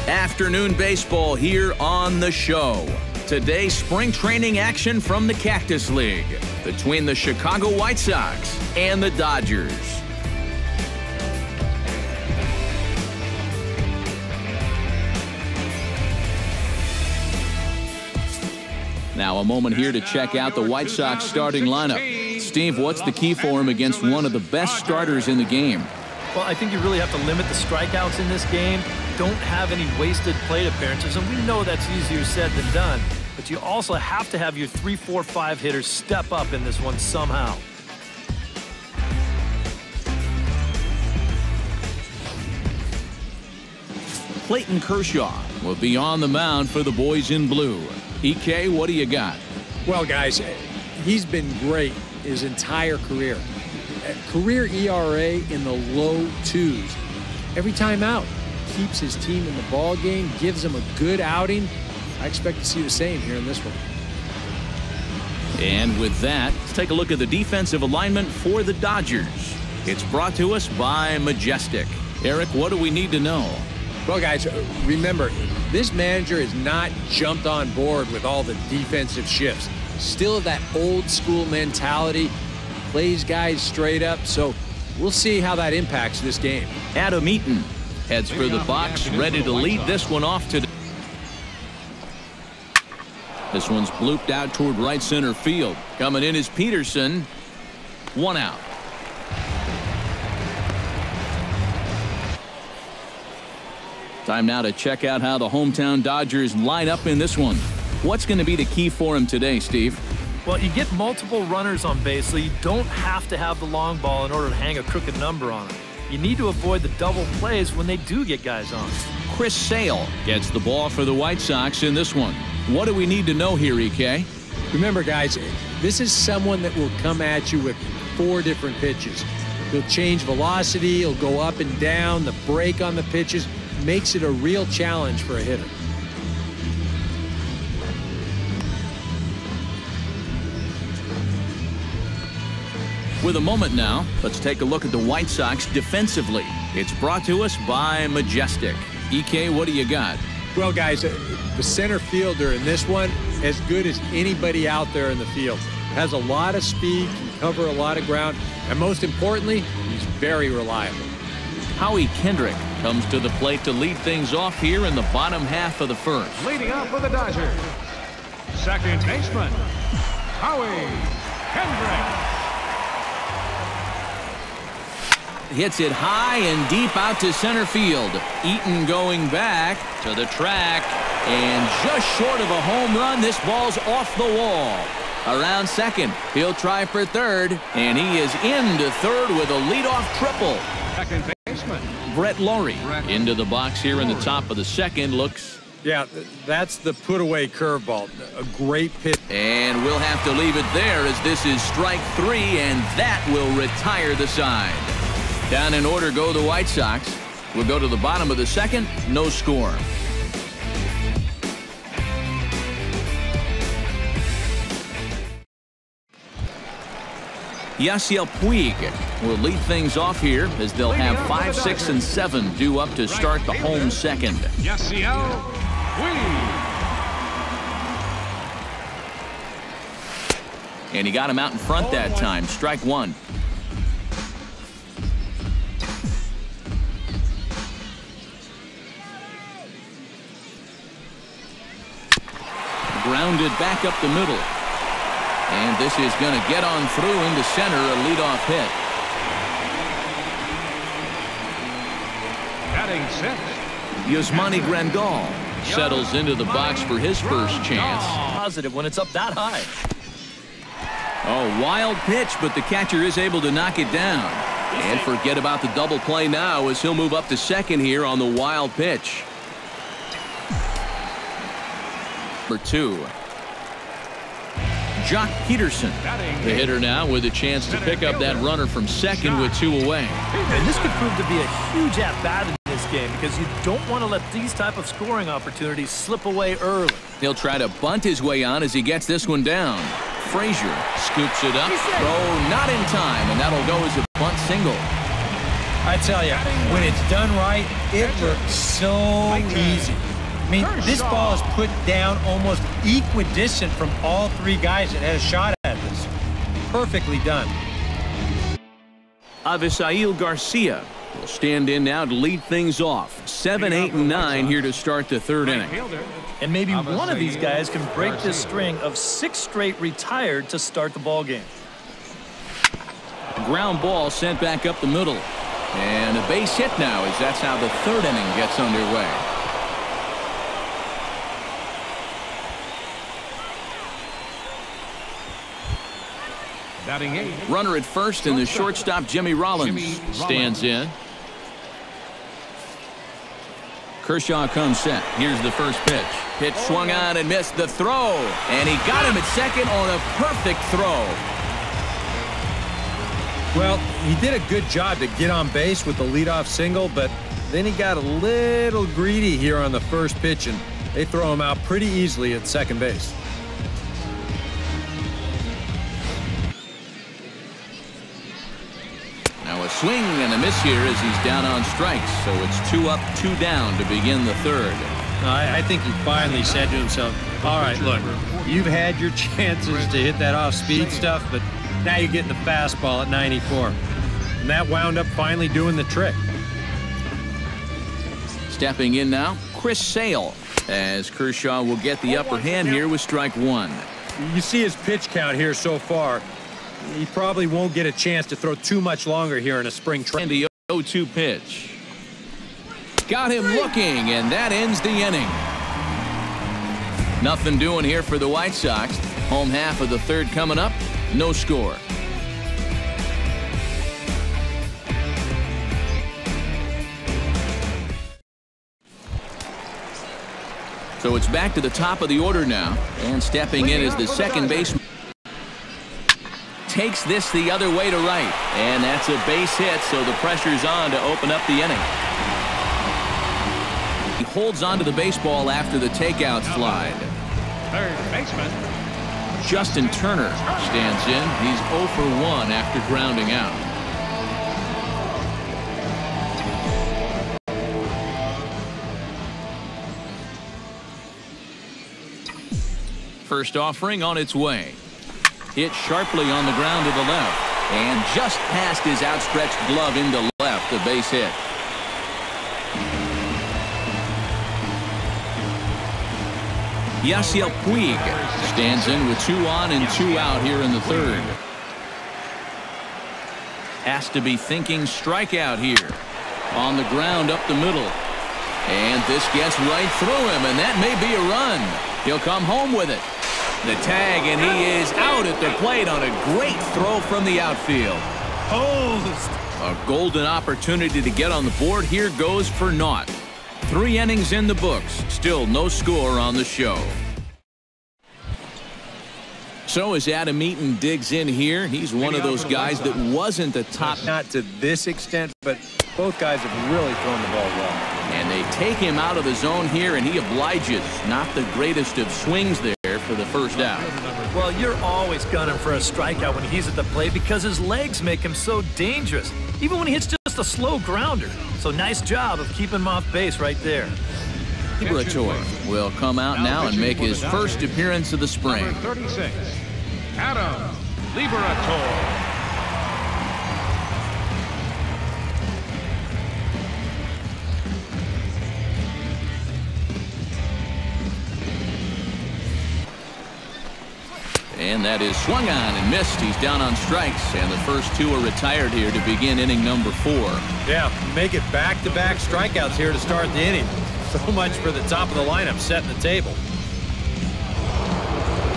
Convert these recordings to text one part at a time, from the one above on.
Afternoon baseball here on the show. Today, spring training action from the Cactus League between the Chicago White Sox and the Dodgers. Now a moment here to check out the White Sox starting lineup. Steve, what's the key for him against one of the best starters in the game? Well, I think you really have to limit the strikeouts in this game. Don't have any wasted plate appearances, and we know that's easier said than done. But you also have to have your 3, 4, 5 hitters step up in this one somehow. Clayton Kershaw will be on the mound for the boys in blue. EK, what do you got? Well, guys, he's been great his entire career. Career ERA in the low 2s. Every time out, keeps his team in the ball game, gives them a good outing. I expect to see the same here in this one. And with that, let's take a look at the defensive alignment for the Dodgers. It's brought to us by Majestic. Eric, what do we need to know? Well, guys, remember, this manager has not jumped on board with all the defensive shifts. Still that old school mentality, plays guys straight up, so we'll see how that impacts this game. Adam Eaton heads for the box, ready to lead this one off today. This one's blooped out toward right center field. Coming in is Peterson. 1 out. Time now to check out how the hometown Dodgers line up in this one. What's going to be the key for him today, Steve? Well, you get multiple runners on base, so you don't have to have the long ball in order to hang a crooked number on it. You need to avoid the double plays when they do get guys on. Chris Sale gets the ball for the White Sox in this one. What do we need to know here, EK? Remember, guys, this is someone that will come at you with 4 different pitches. He'll change velocity, he'll go up and down, the break on the pitches makes it a real challenge for a hitter. With a moment now, let's take a look at the White Sox defensively. It's brought to us by Majestic. EK, what do you got? Well, guys, the center fielder in this one, as good as anybody out there in the field. Has a lot of speed, can cover a lot of ground, and most importantly, he's very reliable. Howie Kendrick comes to the plate to lead things off here in the bottom half of the first. Leading up for the Dodgers, second baseman, Howie Kendrick. Hits it high and deep out to center field. Eaton going back to the track, and just short of a home run, this ball's off the wall. Around second, he'll try for third, and he is into third with a leadoff triple. Second baseman, Brett Laurie into the box here in the top of the second. Looks. Yeah, that's the put-away curveball. A great pitch. And we'll have to leave it there as this is strike 3, and that will retire the side. Down in order go the White Sox. We'll go to the bottom of the second. No score. Yasiel Puig will lead things off here as they'll have 5, 6, and 7 due up to start the home second. Yasiel Puig. And he got him out in front that time. Strike 1. Grounded back up the middle. And this is going to get on through into center, a leadoff hit. Batting sixth, Yasmani Grandal settles into the box for his first chance. Positive when it's up that high. Oh, wild pitch, but the catcher is able to knock it down. And forget about the double play now as he'll move up to second here on the wild pitch. Number 2. Jock Peterson, the hitter now with a chance to pick up that runner from second with 2 away. And this could prove to be a huge at-bat in this game because you don't want to let these type of scoring opportunities slip away early. He'll try to bunt his way on as he gets this one down. Frazier scoops it up. Throw not in time, and that'll go as a bunt single. I tell you, when it's done right, it looks so easy. I mean, this ball is put down almost equidistant from all three guys that had a shot at this. Perfectly done. Avisail Garcia will stand in now to lead things off. 7, 8, and 9 here to start the third inning. And maybe one of these guys can break this string of 6 straight retired to start the ball game. Ground ball sent back up the middle. And a base hit now as that's how the third inning gets underway. Batting 8. Runner at first and the shortstop Jimmy Rollins stands in. Kershaw comes set. Here's the first pitch. Pitch swung on and missed the throw. And he got him at second on a perfect throw. Well, he did a good job to get on base with the leadoff single, but then he got a little greedy here on the first pitch, and they throw him out pretty easily at second base. Now a swing and a miss here as he's down on strikes, so it's 2 up, 2 down to begin the third. I think he finally said to himself, all right, look, you've had your chances to hit that off-speed stuff, but now you're getting the fastball at 94. And that wound up finally doing the trick. Stepping in now, Chris Sale, as Kershaw will get the upper hand here with strike 1. You see his pitch count here so far. He probably won't get a chance to throw too much longer here in a spring training. And the 0-2 pitch. Got him looking, and that ends the inning. Nothing doing here for the White Sox. Home half of the third coming up. No score. So it's back to the top of the order now. And stepping in is the second baseman. Takes this the other way to right. And that's a base hit, so the pressure's on to open up the inning. He holds onto the baseball after the takeout slide. Third baseman Justin Turner stands in. He's 0 for 1 after grounding out. First offering on its way. Hit sharply on the ground to the left. And just past his outstretched glove into left, a base hit. Yasiel Puig stands in with 2 on and 2 out here in the third. Has to be thinking strikeout here. On the ground up the middle. And this gets right through him, and that may be a run. He'll come home with it. The tag, and he is out at the plate on a great throw from the outfield. A golden opportunity to get on the board. Here goes for naught. 3 innings in the books. Still no score on the show. So as Adam Eaton digs in here, he's one of those guys that wasn't the top. Not to this extent, but both guys have really thrown the ball well. And they take him out of the zone here, and he obliges. Not the greatest of swings there for the first out. Well, you're always gunning for a strikeout when he's at the plate because his legs make him so dangerous, even when he hits just a slow grounder. So nice job of keeping him off base right there. Liberatore will come out now and make his first appearance of the spring. number 36, Adam Liberatore. And that is swung on and missed. He's down on strikes, and the first 2 are retired here to begin inning number 4. Yeah, make it back-to-back strikeouts here to start the inning. So much for the top of the lineup setting the table.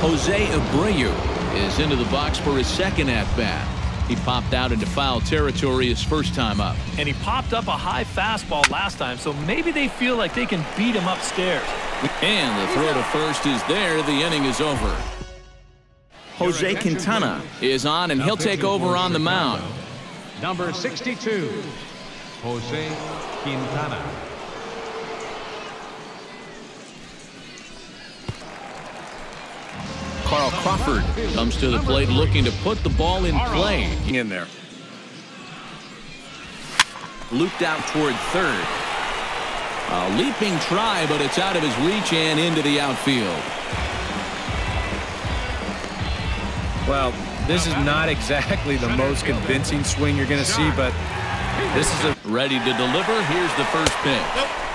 Jose Abreu is into the box for his second at-bat. He popped out into foul territory his first time up. And he popped up a high fastball last time, so maybe they feel like they can beat him upstairs. And the throw to first is there. The inning is over. Jose Quintana is on, and he'll take over on the mound. Number 62, Jose Quintana. Carl Crawford comes to the plate looking to put the ball in play. In there. looped out toward third. A leaping try, but it's out of his reach and into the outfield. Well, this is not exactly the most convincing swing you're going to see, but this is a... Ready to deliver. Here's the first pitch.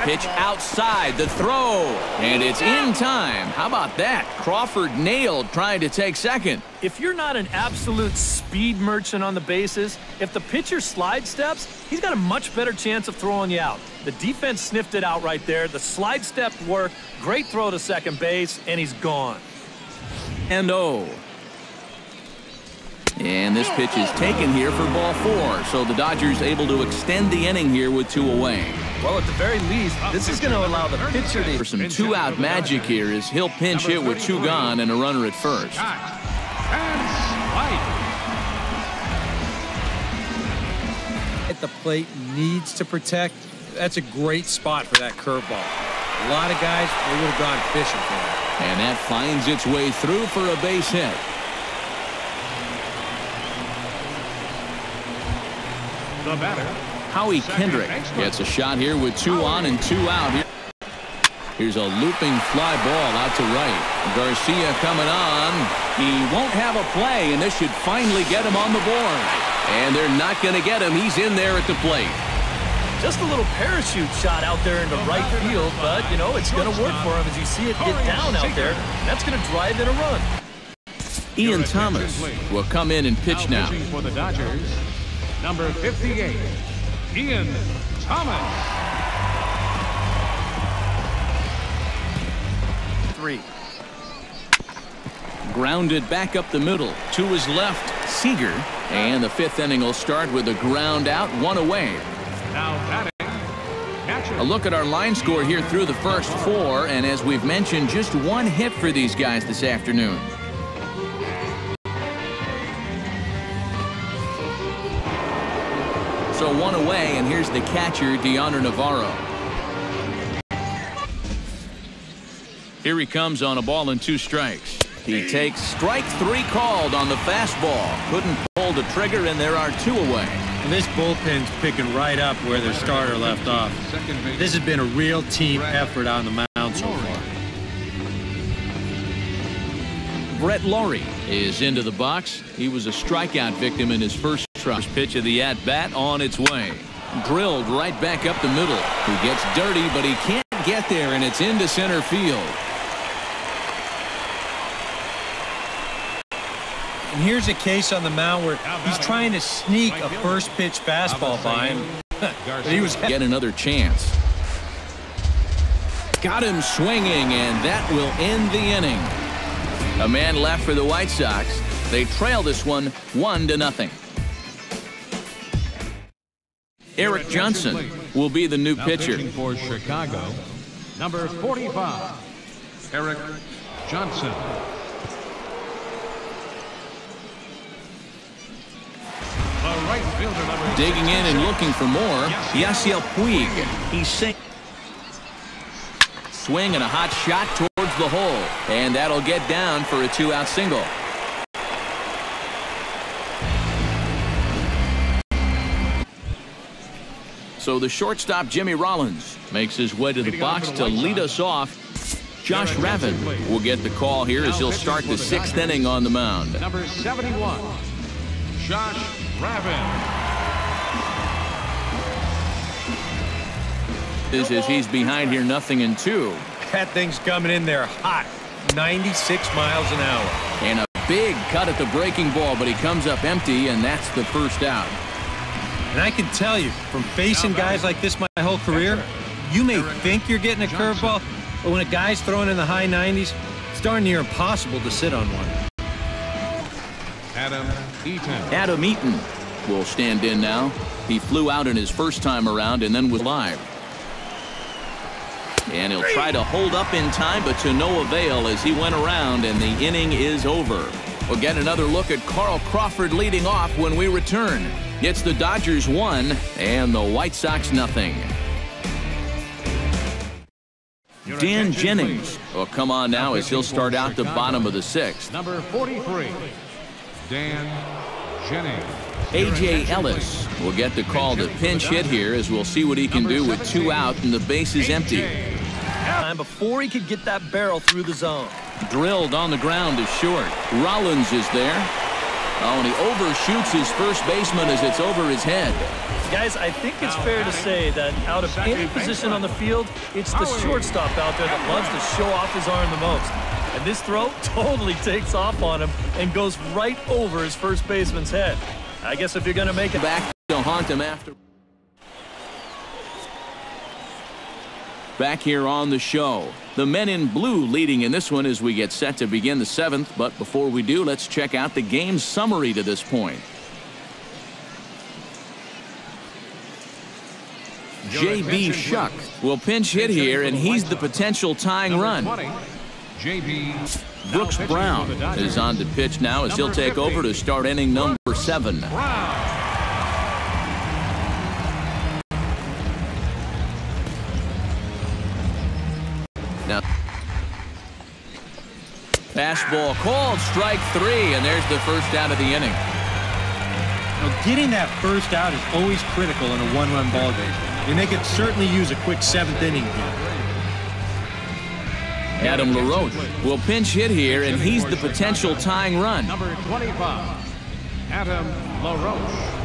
Pitch outside, the throw, and it's in time. How about that? Crawford nailed trying to take second. If you're not an absolute speed merchant on the bases, if the pitcher slide steps, he's got a much better chance of throwing you out. The defense sniffed it out right there. The slide step worked. Great throw to second base, and he's gone. And oh. And this pitch is taken here for ball 4, so the Dodgers able to extend the inning here with 2 away. Well, at the very least, this is going to allow the pitcher to... For some 2-out magic here as he'll pinch hit with 2 gone and a runner at first. At the plate needs to protect. That's a great spot for that curveball. A lot of guys, they would have gone fishing for that. And that finds its way through for a base hit. The batter, Howie Kendrick gets a shot here with 2 on and 2 out. Here's a looping fly ball out to right. Garcia coming on. He won't have a play, and this should finally get him on the board. And they're not going to get him. He's in there at the plate. Just a little parachute shot out there into right field, but, you know, it's going to work for him as you see it get down out there. That's going to drive in a run. Ian Thomas will come in and pitch now. For the Dodgers, number 58, Ian Thomas. 3. Grounded back up the middle. To his left, Seager. And the 5th inning will start with a ground out, 1 away. Now batting, catcher. A look at our line score here through the first 4, and as we've mentioned, just 1 hit for these guys this afternoon. So 1 away, and here's the catcher, Deonder Navarro. Here he comes on a ball and 2 strikes. He takes strike 3 called on the fastball. Couldn't pull the trigger, and there are 2 away. And this bullpen's picking right up where their starter left off. This has been a real team effort on the mound so far. Brett Laurie is into the box. He was a strikeout victim in his first pitch of the at-bat on its way. Drilled right back up the middle. He gets dirty, but he can't get there, and it's into center field. And here's a case on the mound where he's trying to sneak a first-pitch fastball by him. But he was get another chance. Got him swinging, and that will end the inning. A man left for the White Sox. They trail this one 1-0. Eric Johnson will be the new pitcher. For Chicago, number 45, Eric Johnson. Right fielder, digging in and looking for more. Yasiel Puig. He's swing and a hot shot towards the hole, and that'll get down for a 2-out single. So the shortstop Jimmy Rollins makes his way to the box to lead us off. Josh Ravin will get the call here as he'll start the 6th inning on the mound. Number 71, Josh Ravin. As he's behind here 0-2. That thing's coming in there hot. 96 miles an hour. And a big cut at the breaking ball, but he comes up empty, and that's the first out. And I can tell you, from facing guys like this my whole career, you may think you're getting a curveball, but when a guy's throwing in the high 90s, it's darn near impossible to sit on one. Adam Eaton will stand in now. He flew out in his first time around and then was live. And he'll try to hold up in time, but to no avail as he went around, and the inning is over. We'll get another look at Carl Crawford leading off when we return. It's the Dodgers 1 and the White Sox 0. Dan Jennings will come on now as he'll start out the bottom of the 6th. Number 43, Dan Jennings. A.J. Ellis will get the call to pinch hit here, as we'll see what he can do with 2 out and the base is empty. Time before he could get that barrel through the zone. Drilled on the ground is short. Rollins is there. Oh, and he overshoots his first baseman as it's over his head. Guys, I think it's fair to say that out of any position on the field, it's the shortstop out there that loves to show off his arm the most. And this throw totally takes off on him and goes right over his first baseman's head. I guess if you're going to make it back to haunt him after. Back here on the show, the men in blue leading in this one as we get set to begin the 7th. But before we do, let's check out the game summary to this point. J.B. Shuck will pinch hit here, and he's the potential tying run. Brooks Brown is on to pitch now as he'll take over to start inning number 7. Now, fastball called, strike 3, and there's the first out of the inning. Now, getting that first out is always critical in a 1-run ball game, and they could certainly use a quick 7th inning here. Adam LaRoche will pinch hit here, and he's the potential tying run. Number 25, Adam LaRoche.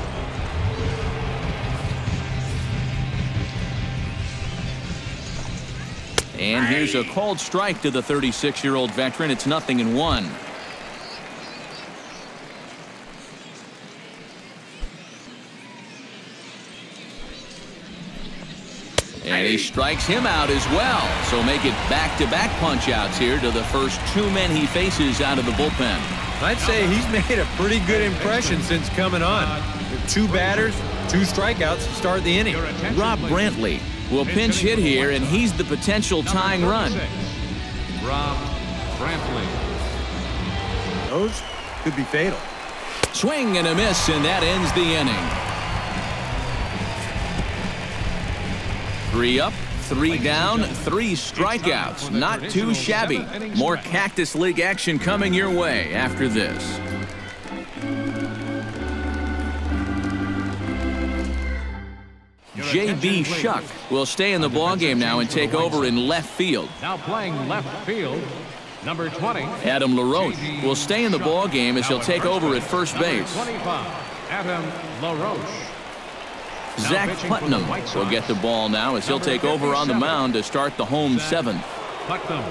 And here's a called strike to the 36-year-old veteran. It's 0-1. And he strikes him out as well. So make it back-to-back punch-outs here to the first 2 men he faces out of the bullpen. I'd say he's made a pretty good impression since coming on. 2 batters, 2 strikeouts to start the inning. Rob Brantley will pinch hit here, and he's the potential tying run. Rob Brantley. Those could be fatal. Swing and a miss, and that ends the inning. 3 up, 3 down, 3 strikeouts. Not too shabby. More Cactus League action coming your way after this. J.B. Shuck will stay in the ballgame now and take over in left field. Now playing left field, number 20. Adam LaRoche will stay in the ballgame as he'll take over at first base. 25, Adam LaRoche. Zach Putnam will get the ball now as he'll take over on the mound to start the home 7th. Putnam.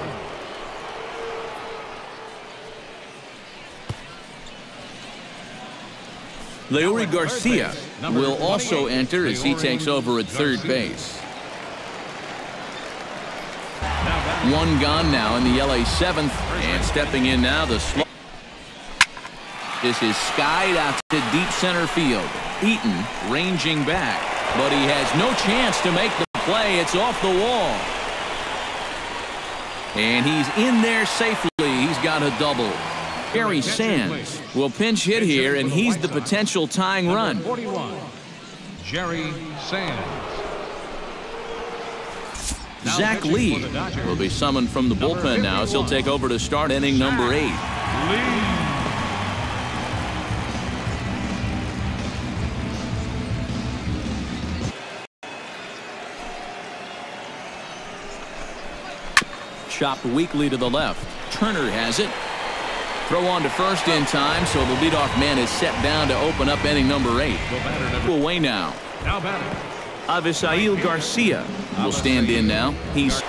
Leury Garcia will also enter as he takes over at third base. 1 gone now in the LA 7th, and stepping in now the slow. This is skied out to deep center field. Eaton ranging back, but he has no chance to make the play. It's off the wall. And he's in there safely. He's got a double. Gary Sands will pinch hit here, and he's the potential tying run. 41, Jerry Sands. Zach Lee will be summoned from the bullpen now as he'll take over to start inning number 8. Chopped weakly to the left. Turner has it. Throw on to first in time, so the leadoff man is set down to open up inning number 8. Away now. Avisail Garcia will stand in now. He's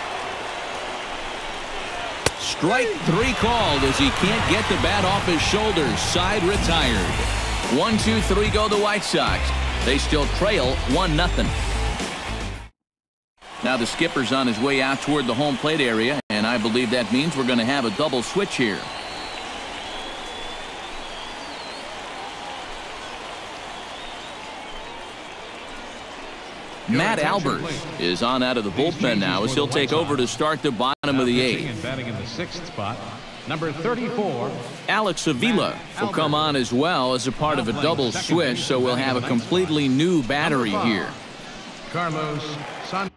strike 3 called as he can't get the bat off his shoulders. Side retired. 1-2-3 go the White Sox. They still trail 1-0. Now the skipper's on his way out toward the home plate area, and I believe that means we're going to have a double switch here. Matt Albers is on out of the bullpen now as he'll take over to start the bottom of the 8th. Batting in the 6th spot, number 34. Alex Avila will come on as well as a part of a double switch, so we'll have a completely new battery here. Carlos San.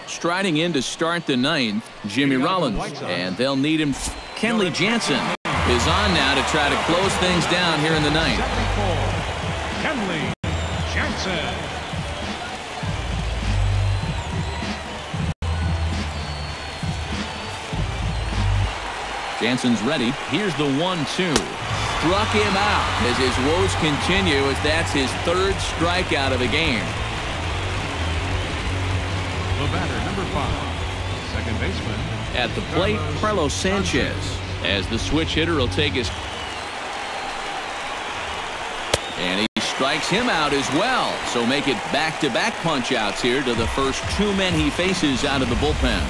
Striding in to start the 9th, Jimmy Rollins, and they'll need him. Kenley Jansen is on now to try to close things down here in the ninth. Kenley Jansen. Jansen's ready. Here's the 1-2. Struck him out as his woes continue, as that's his third strikeout of the game. The batter, number 5, second baseman. At the plate, Carlos Sanchez. As the switch hitter will take his... And he strikes him out as well. So make it back-to-back punch-outs here to the first 2 men he faces out of the bullpen.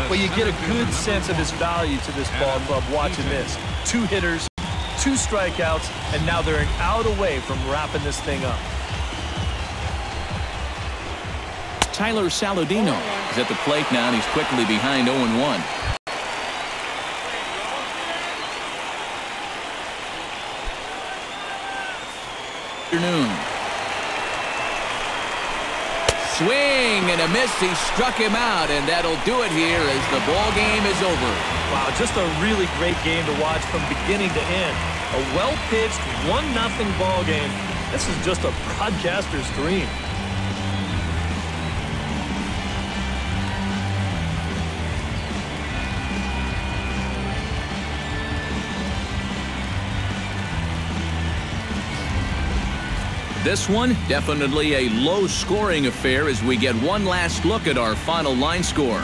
Well, you get a good sense of his value to this ball club watching this. 2 hitters, 2 strikeouts, and now they're an out away from wrapping this thing up. Tyler Saladino is at the plate now, and he's quickly behind 0-1. Afternoon. Swing and a miss. He struck him out, and that'll do it here as the ball game is over. Wow, just a really great game to watch from beginning to end. A well-pitched 1-0 ball game. This is just a broadcaster's dream. This one, definitely a low-scoring affair as we get one last look at our final line score.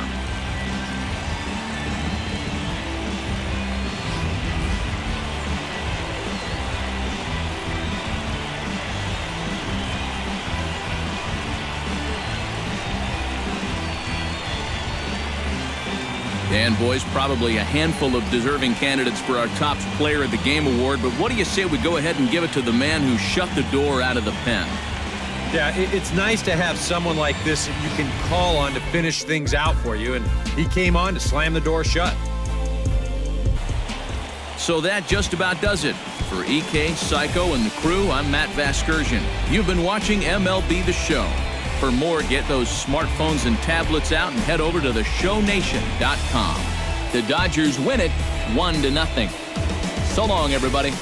And, boys, probably a handful of deserving candidates for our top player of the game award, but what do you say we go ahead and give it to the man who shut the door out of the pen? Yeah, it's nice to have someone like this that you can call on to finish things out for you, and he came on to slam the door shut. So that just about does it. For EK, Psycho, and the crew, I'm Matt Vasgersian. You've been watching MLB The Show. For more, get those smartphones and tablets out and head over to theshownation.com. The Dodgers win it 1-0. So long, everybody.